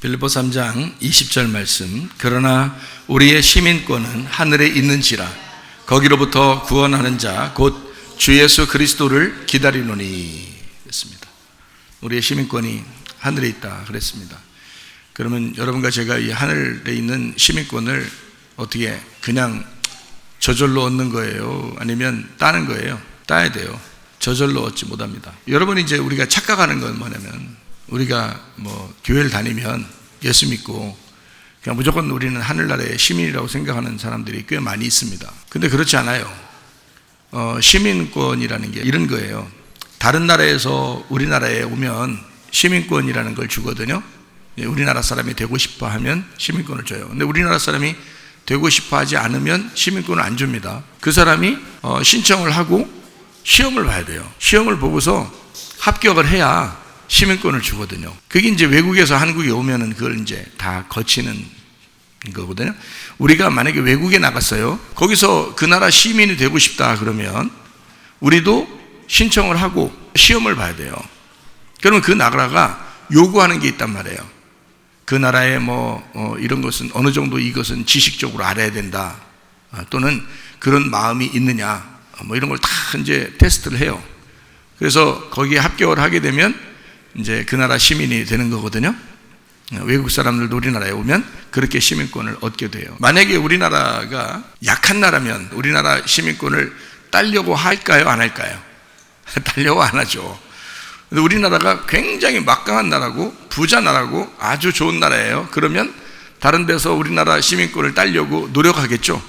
빌립보 3장 20절 말씀. 그러나 우리의 시민권은 하늘에 있는지라 거기로부터 구원하는 자 곧 주 예수 그리스도를 기다리노니 했습니다. 우리의 시민권이 하늘에 있다 그랬습니다. 그러면 여러분과 제가 이 하늘에 있는 시민권을 어떻게 그냥 저절로 얻는 거예요? 아니면 따는 거예요? 따야 돼요. 저절로 얻지 못합니다. 여러분이 이제 우리가 착각하는 건 뭐냐면, 우리가 교회를 다니면 예수 믿고 그냥 무조건 우리는 하늘나라의 시민이라고 생각하는 사람들이 꽤 많이 있습니다. 근데 그렇지 않아요. 시민권이라는 게 이런 거예요. 다른 나라에서 우리나라에 오면 시민권이라는 걸 주거든요. 우리나라 사람이 되고 싶어 하면 시민권을 줘요. 근데 우리나라 사람이 되고 싶어 하지 않으면 시민권을 안 줍니다. 그 사람이 신청을 하고 시험을 봐야 돼요. 시험을 보고서 합격을 해야 시민권을 주거든요. 그게 이제 외국에서 한국에 오면은 그걸 이제 다 거치는 거거든요. 우리가 만약에 외국에 나갔어요. 거기서 그 나라 시민이 되고 싶다 그러면 우리도 신청을 하고 시험을 봐야 돼요. 그러면 그 나라가 요구하는 게 있단 말이에요. 그 나라의 이런 것은 어느 정도 이것은 지식적으로 알아야 된다. 또는 그런 마음이 있느냐. 이런 걸 다 이제 테스트를 해요. 그래서 거기에 합격을 하게 되면 이제 그 나라 시민이 되는 거거든요. 외국 사람들도 우리나라에 오면 그렇게 시민권을 얻게 돼요. 만약에 우리나라가 약한 나라면 우리나라 시민권을 따려고 할까요? 안 할까요? 따려고 안 하죠. 근데 우리나라가 굉장히 막강한 나라고 부자 나라고 아주 좋은 나라예요. 그러면 다른 데서 우리나라 시민권을 따려고 노력하겠죠.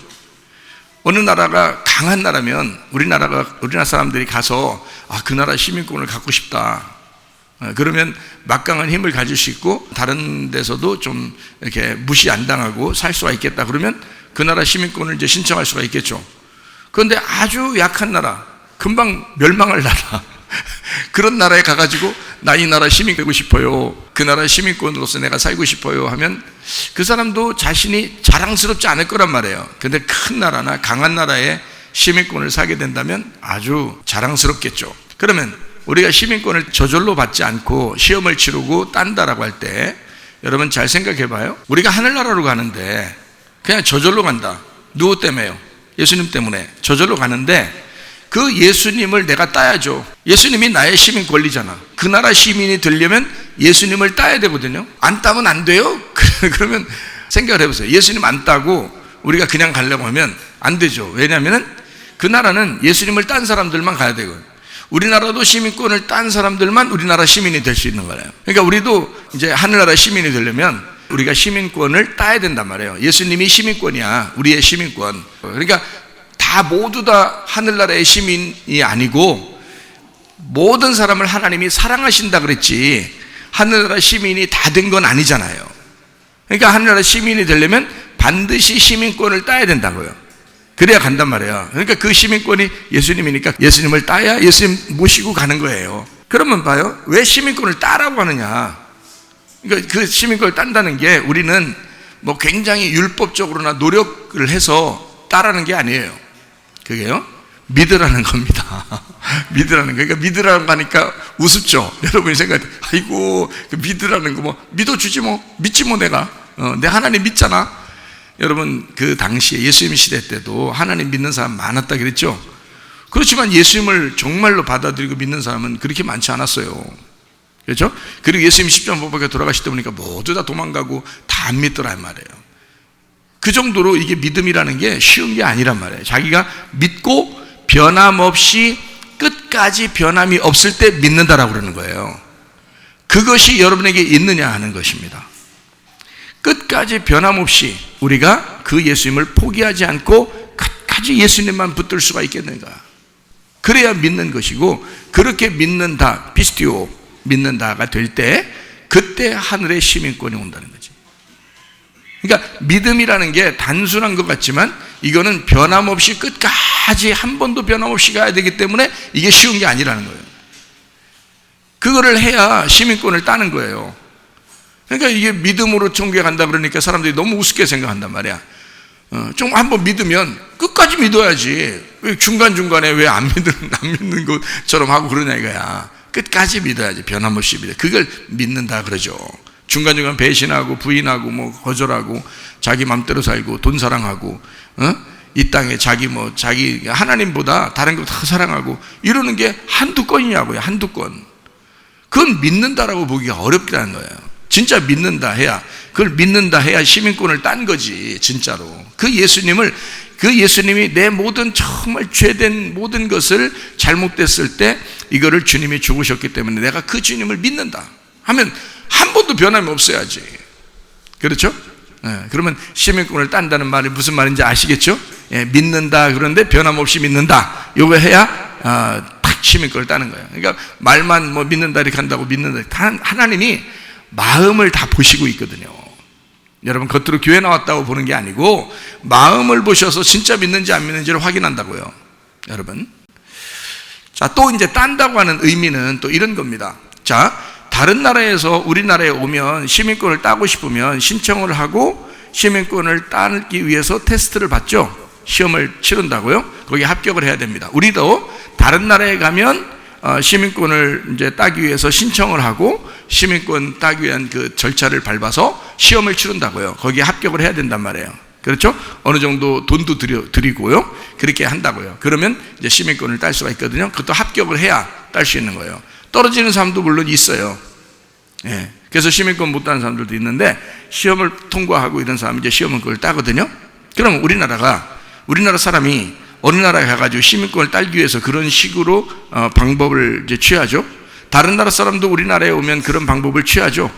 어느 나라가 강한 나라면 우리나라 사람들이 가서 그 나라 시민권을 갖고 싶다. 그러면 막강한 힘을 가질 수 있고 다른 데서도 좀 이렇게 무시 안 당하고 살 수가 있겠다. 그러면 그 나라 시민권을 이제 신청할 수가 있겠죠. 그런데 아주 약한 나라, 금방 멸망할 나라, 그런 나라에 가가지고 나 이 나라 시민 되고 싶어요. 그 나라 시민권으로서 내가 살고 싶어요 하면 그 사람도 자신이 자랑스럽지 않을 거란 말이에요. 근데 큰 나라나 강한 나라에 시민권을 사게 된다면 아주 자랑스럽겠죠. 그러면 우리가 시민권을 저절로 받지 않고 시험을 치르고 딴다라고 할 때 여러분 잘 생각해 봐요. 우리가 하늘나라로 가는데 그냥 저절로 간다. 누구 때문에요? 예수님 때문에 저절로 가는데 그 예수님을 내가 따야죠. 예수님이 나의 시민 권리잖아. 그 나라 시민이 되려면 예수님을 따야 되거든요. 안 따면 안 돼요? 그러면 생각을 해보세요. 예수님 안 따고 우리가 그냥 가려고 하면 안 되죠. 왜냐하면 그 나라는 예수님을 딴 사람들만 가야 되거든요. 우리나라도 시민권을 딴 사람들만 우리나라 시민이 될 수 있는 거예요. 그러니까 우리도 이제 하늘나라 시민이 되려면 우리가 시민권을 따야 된단 말이에요. 예수님이 시민권이야. 우리의 시민권. 그러니까 모두 다 하늘나라의 시민이 아니고 모든 사람을 하나님이 사랑하신다 그랬지 하늘나라 시민이 다 된 건 아니잖아요. 그러니까 하늘나라 시민이 되려면 반드시 시민권을 따야 된다고요. 그래야 간단 말이에요. 그러니까 그 시민권이 예수님이니까 예수님을 따야 예수님 모시고 가는 거예요. 그러면 봐요. 왜 시민권을 따라고 하느냐. 그러니까 그 시민권을 딴다는 게 우리는 굉장히 율법적으로나 노력을 해서 따라는 게 아니에요. 그게요? 믿으라는 겁니다. 믿으라는 거. 그러니까 믿으라는 거 하니까 우습죠. 여러분이 생각해, 아이고, 믿으라는 거 믿어주지 믿지 내가. 내 하나님 믿잖아. 여러분, 그 당시에 예수님 시대 때도 하나님 믿는 사람 많았다 그랬죠? 그렇지만 예수님을 정말로 받아들이고 믿는 사람은 그렇게 많지 않았어요. 그렇죠? 그리고 예수님 십자가에 돌아가시다 보니까 모두 다 도망가고 다 안 믿더란 말이에요. 그 정도로 이게 믿음이라는 게 쉬운 게 아니란 말이에요. 자기가 믿고 변함없이 끝까지 변함이 없을 때 믿는다라고 그러는 거예요. 그것이 여러분에게 있느냐 하는 것입니다. 끝까지 변함없이 우리가 그 예수님을 포기하지 않고 끝까지 예수님만 붙들 수가 있겠는가. 그래야 믿는 것이고 그렇게 믿는다, 피스티오 믿는다가 될 때 그때 하늘의 시민권이 온다는 거지. 그러니까 믿음이라는 게 단순한 것 같지만 이거는 변함없이 끝까지 한 번도 변함없이 가야 되기 때문에 이게 쉬운 게 아니라는 거예요. 그거를 해야 시민권을 따는 거예요. 그러니까 이게 믿음으로 천국에 간다 그러니까 사람들이 너무 우습게 생각한단 말이야. 좀 한번 믿으면 끝까지 믿어야지. 왜 중간중간에 왜 안 믿는 것처럼 하고 그러냐 이거야. 끝까지 믿어야지. 변함없이 믿어. 그걸 믿는다 그러죠. 중간중간 배신하고 부인하고 뭐 거절하고 자기 맘대로 살고 돈 사랑하고 이 땅에 자기 하나님보다 다른 거 다 사랑하고 이러는 게 한두 건이냐고요. 한두 건. 그건 믿는다라고 보기가 어렵다는 거예요. 진짜 믿는다 해야, 그걸 믿는다 해야 시민권을 딴 거지. 진짜로 그 예수님이 내 모든 정말 죄된 모든 것을 잘못됐을 때 이거를 주님이 죽으셨기 때문에 내가 그 주님을 믿는다 하면 한 번도 변함이 없어야지. 그렇죠? 그러면 시민권을 딴다는 말이 무슨 말인지 아시겠죠? 믿는다 그런데 변함없이 믿는다, 요거 해야 딱 시민권을 따는 거예요. 그러니까 말만 뭐 믿는다 이렇게 한다고 믿는다, 하나님이 마음을 다 보시고 있거든요. 여러분 겉으로 교회 나왔다고 보는 게 아니고 마음을 보셔서 진짜 믿는지 안 믿는지를 확인한다고요. 여러분, 자, 또 이제 딴다고 하는 의미는 또 이런 겁니다. 자, 다른 나라에서 우리나라에 오면 시민권을 따고 싶으면 신청을 하고 시민권을 따기 위해서 테스트를 받죠. 시험을 치른다고요. 거기에 합격을 해야 됩니다. 우리도 다른 나라에 가면 시민권을 이제 따기 위해서 신청을 하고 시민권 따기 위한 그 절차를 밟아서 시험을 치른다고요. 거기에 합격을 해야 된단 말이에요. 그렇죠? 어느 정도 돈도 드리고요. 그렇게 한다고요. 그러면 이제 시민권을 딸 수가 있거든요. 그것도 합격을 해야 딸 수 있는 거예요. 떨어지는 사람도 물론 있어요. 예. 그래서 시민권 못 따는 사람들도 있는데 시험을 통과하고 이런 사람이 이제 시험은 그걸 따거든요. 그럼 우리나라 사람이 어느 나라에 가가지고 시민권을 따기 위해서 그런 식으로 방법을 이제 취하죠. 다른 나라 사람도 우리나라에 오면 그런 방법을 취하죠.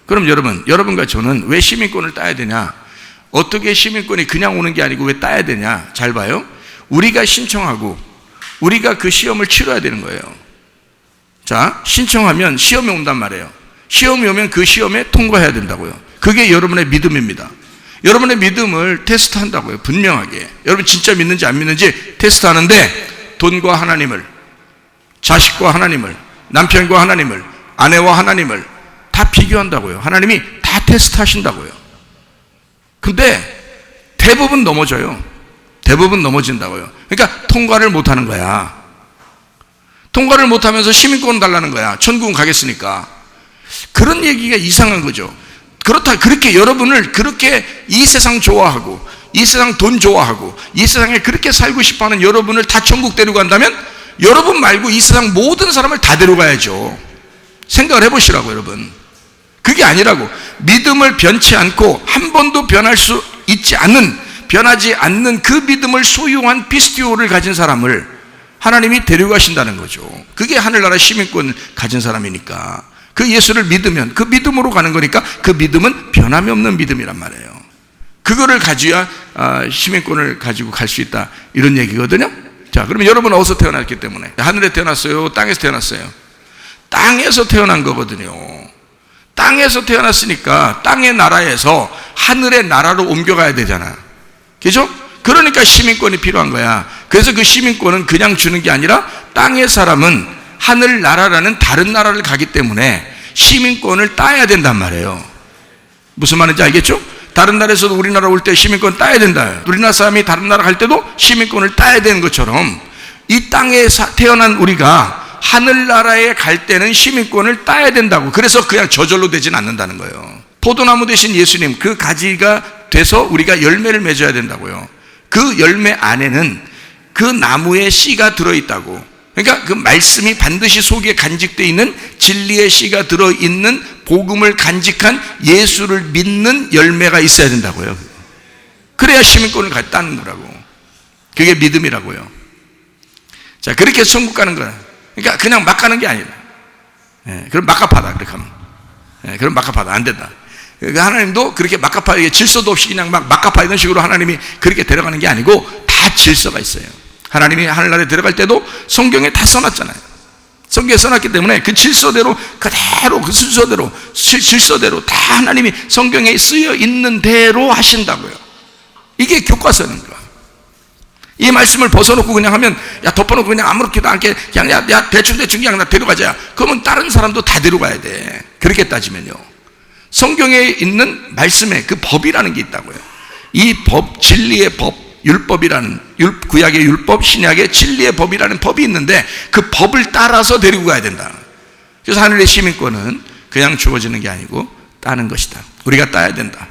그럼 여러분과 저는 왜 시민권을 따야 되냐? 어떻게 시민권이 그냥 오는 게 아니고 왜 따야 되냐? 잘 봐요. 우리가 신청하고 우리가 그 시험을 치러야 되는 거예요. 자, 신청하면 시험이 온단 말이에요. 시험이 오면 그 시험에 통과해야 된다고요. 그게 여러분의 믿음입니다. 여러분의 믿음을 테스트한다고요. 분명하게. 여러분 진짜 믿는지 안 믿는지 테스트하는데 돈과 하나님을, 자식과 하나님을, 남편과 하나님을, 아내와 하나님을 다 비교한다고요. 하나님이 다 테스트하신다고요. 근데 대부분 넘어져요. 대부분 넘어진다고요. 그러니까 통과를 못하는 거야. 통과를 못하면서 시민권 달라는 거야. 천국은 가겠으니까. 그런 얘기가 이상한 거죠. 그렇게 여러분을 그렇게 이 세상 좋아하고 이 세상 돈 좋아하고 이 세상에 그렇게 살고 싶어하는 여러분을 다 천국 데려간다면 여러분 말고 이 세상 모든 사람을 다 데려가야죠. 생각을 해보시라고. 여러분, 그게 아니라고. 믿음을 변치 않고 한 번도 변하지 않는 그 믿음을 소유한 피스티오를 가진 사람을 하나님이 데려가신다는 거죠. 그게 하늘나라 시민권 가진 사람이니까. 그 예수를 믿으면 그 믿음으로 가는 거니까 그 믿음은 변함이 없는 믿음이란 말이에요. 그거를 가져야 시민권을 가지고 갈 수 있다, 이런 얘기거든요. 자, 그러면 여러분은 어디서 태어났기 때문에? 하늘에 태어났어요? 땅에서 태어났어요? 땅에서 태어난 거거든요. 땅에서 태어났으니까 땅의 나라에서 하늘의 나라로 옮겨가야 되잖아. 그죠? 그러니까 시민권이 필요한 거야. 그래서 그 시민권은 그냥 주는 게 아니라 땅의 사람은 하늘나라라는 다른 나라를 가기 때문에 시민권을 따야 된단 말이에요. 무슨 말인지 알겠죠? 다른 나라에서도 우리나라 올 때 시민권 따야 된다. 우리나라 사람이 다른 나라 갈 때도 시민권을 따야 되는 것처럼 이 땅에 태어난 우리가 하늘나라에 갈 때는 시민권을 따야 된다고. 그래서 그냥 저절로 되진 않는다는 거예요. 포도나무 대신 예수님, 그 가지가 돼서 우리가 열매를 맺어야 된다고요. 그 열매 안에는 그 나무의 씨가 들어있다고. 그러니까 그 말씀이 반드시 속에 간직되어 있는 진리의 씨가 들어있는 복음을 간직한 예수를 믿는 열매가 있어야 된다고요. 그래야 시민권을 따는 거라고. 그게 믿음이라고요. 자, 그렇게 천국 가는 거야. 그러니까 그냥 막 가는 게 아니라. 그럼 막가파다, 그렇게 하면. 그럼 막가파다, 안 된다. 그러니까 하나님도 그렇게 막가파게 질서도 없이 그냥 막가파 이런 식으로 하나님이 그렇게 데려가는 게 아니고 다 질서가 있어요. 하나님이 하늘나라에 들어갈 때도 성경에 다 써놨잖아요. 성경에 써놨기 때문에 그 질서대로 그대로 그 순서대로 질서대로 다 하나님이 성경에 쓰여 있는 대로 하신다고요. 이게 교과서입니다. 이 말씀을 벗어놓고 그냥 하면, 야, 덮어놓고 그냥 아무렇지도 않게 그냥 야 대충 그냥 나 데려가자. 그러면 다른 사람도 다 데려가야 돼. 그렇게 따지면요. 성경에 있는 말씀에 그 법이라는 게 있다고요. 이 법, 진리의 법, 율법이라는, 구약의 율법, 신약의 진리의 법이라는 법이 있는데 그 법을 따라서 데리고 가야 된다. 그래서 하늘의 시민권은 그냥 주어지는 게 아니고 따는 것이다. 우리가 따야 된다.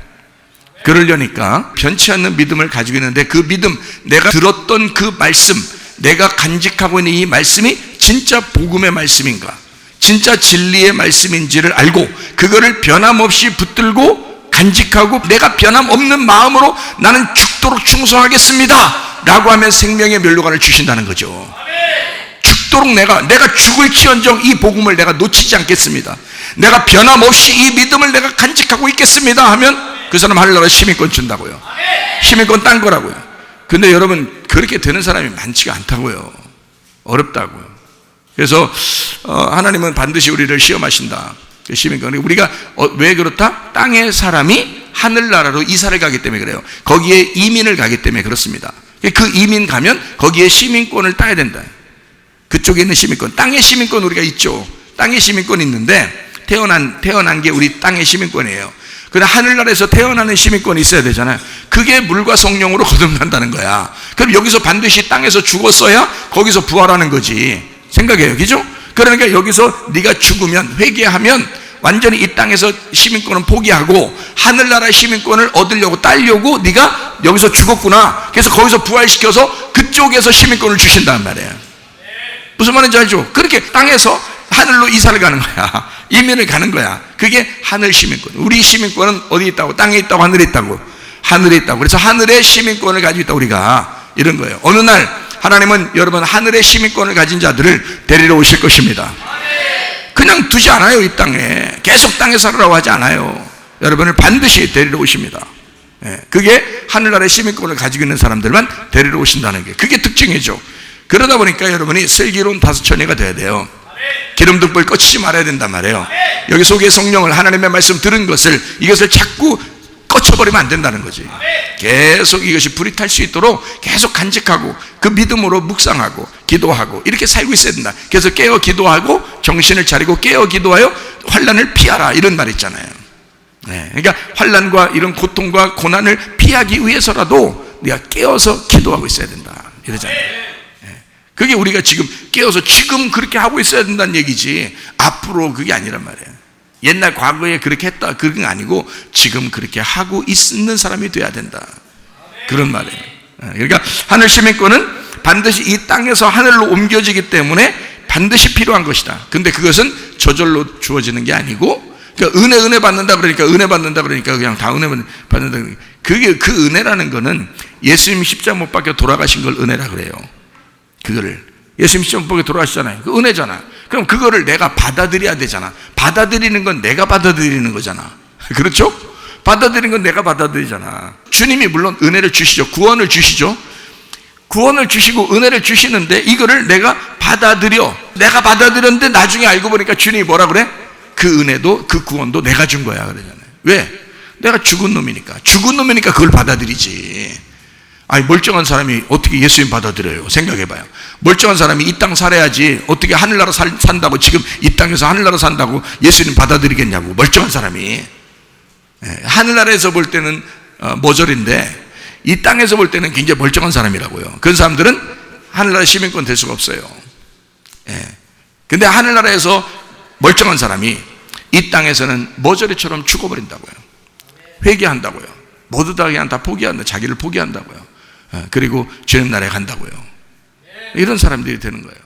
그러려니까 변치 않는 믿음을 가지고 있는데 그 믿음, 내가 들었던 그 말씀, 내가 간직하고 있는 이 말씀이 진짜 복음의 말씀인가, 진짜 진리의 말씀인지를 알고 그거를 변함없이 붙들고 간직하고 내가 변함없는 마음으로 나는 죽도록 충성하겠습니다 라고 하면 생명의 면류관을 주신다는 거죠. 죽도록 내가 죽을지언정 이 복음을 내가 놓치지 않겠습니다, 내가 변함없이 이 믿음을 내가 간직하고 있겠습니다 하면 그 사람 하늘나라 시민권 준다고요. 시민권 딴 거라고요. 근데 여러분 그렇게 되는 사람이 많지가 않다고요. 어렵다고요. 그래서 하나님은 반드시 우리를 시험하신다. 시민권. 우리가 왜 그렇다? 땅의 사람이 하늘나라로 이사를 가기 때문에 그래요. 거기에 이민을 가기 때문에 그렇습니다. 그 이민 가면 거기에 시민권을 따야 된다. 그쪽에 있는 시민권, 땅의 시민권 우리가 있죠. 땅의 시민권이 있는데 태어난 게 우리 땅의 시민권이에요. 그러나 하늘나라에서 태어나는 시민권이 있어야 되잖아요. 그게 물과 성령으로 거듭난다는 거야. 그럼 여기서 반드시 땅에서 죽었어야 거기서 부활하는 거지. 생각해요, 그죠? 그러니까 여기서 네가 죽으면, 회개하면 완전히 이 땅에서 시민권은 포기하고 하늘나라의 시민권을 얻으려고 따려고 네가 여기서 죽었구나. 그래서 거기서 부활시켜서 그쪽에서 시민권을 주신단 말이에요. 무슨 말인지 알죠? 그렇게 땅에서 하늘로 이사를 가는 거야. 이민을 가는 거야. 그게 하늘 시민권. 우리 시민권은 어디 있다고? 땅에 있다고? 하늘에 있다고? 하늘에 있다고. 그래서 하늘의 시민권을 가지고 있다 우리가. 이런 거예요. 어느 날 하나님은 여러분 하늘의 시민권을 가진 자들을 데리러 오실 것입니다. 그냥 두지 않아요. 이 땅에 계속 땅에 살으라고 하지 않아요. 여러분을 반드시 데리러 오십니다. 그게 하늘나라의 시민권을 가지고 있는 사람들만 데리러 오신다는 게 그게 특징이죠. 그러다 보니까 여러분이 슬기로운 다섯처녀가 돼야 돼요. 기름등불 꺼치지 말아야 된단 말이에요. 여기 속에 성령을, 하나님의 말씀 들은 것을, 이것을 자꾸 꺼쳐버리면 안 된다는 거지. 계속 이것이 불이 탈 수 있도록 계속 간직하고 그 믿음으로 묵상하고 기도하고 이렇게 살고 있어야 된다. 그래서 깨어 기도하고 정신을 차리고 깨어 기도하여 환난을 피하라 이런 말 있잖아요. 그러니까 환난과 이런 고통과 고난을 피하기 위해서라도 네가 깨어서 기도하고 있어야 된다 이러잖아요. 그게 우리가 지금 깨어서 지금 그렇게 하고 있어야 된다는 얘기지 앞으로 그게 아니란 말이에요. 옛날 과거에 그렇게 했다 그런 게 아니고 지금 그렇게 하고 있는 사람이 돼야 된다 그런 말이에요. 그러니까 하늘 시민권은 반드시 이 땅에서 하늘로 옮겨지기 때문에 반드시 필요한 것이다. 근데 그것은 저절로 주어지는 게 아니고, 그러니까 은혜 받는다 그러니까 그냥 다 은혜 받는다. 그게 그 은혜라는 거는 예수님 십자가 못 박혀 돌아가신 걸 은혜라 그래요. 그거를 예수님 십자가 못 박혀 돌아가시잖아요. 그 은혜잖아. 그럼 그거를 내가 받아들여야 되잖아. 받아들이는 건 내가 받아들이는 거잖아. 그렇죠? 받아들이는 건 내가 받아들이잖아. 주님이 물론 은혜를 주시죠. 구원을 주시죠. 구원을 주시고 은혜를 주시는데 이거를 내가 받아들였는데 나중에 알고 보니까 주님이 뭐라 그래? 그 은혜도 그 구원도 내가 준 거야 그러잖아요. 왜? 내가 죽은 놈이니까 그걸 받아들이지. 아니 멀쩡한 사람이 어떻게 예수님 받아들여요? 생각해봐요. 멀쩡한 사람이 이 땅 살아야지 어떻게 하늘나라 산다고, 지금 이 땅에서 하늘나라 산다고 예수님 받아들이겠냐고. 멀쩡한 사람이. 하늘나라에서 볼 때는 모절인데 이 땅에서 볼 때는 굉장히 멀쩡한 사람이라고요. 그런 사람들은 하늘나라 시민권 될 수가 없어요. 근데 하늘나라에서 멀쩡한 사람이 이 땅에서는 머저리처럼 죽어버린다고요. 회개한다고요. 모두 다 그냥 다 포기한다. 자기를 포기한다고요. 그리고 주님 나라에 간다고요. 이런 사람들이 되는 거예요.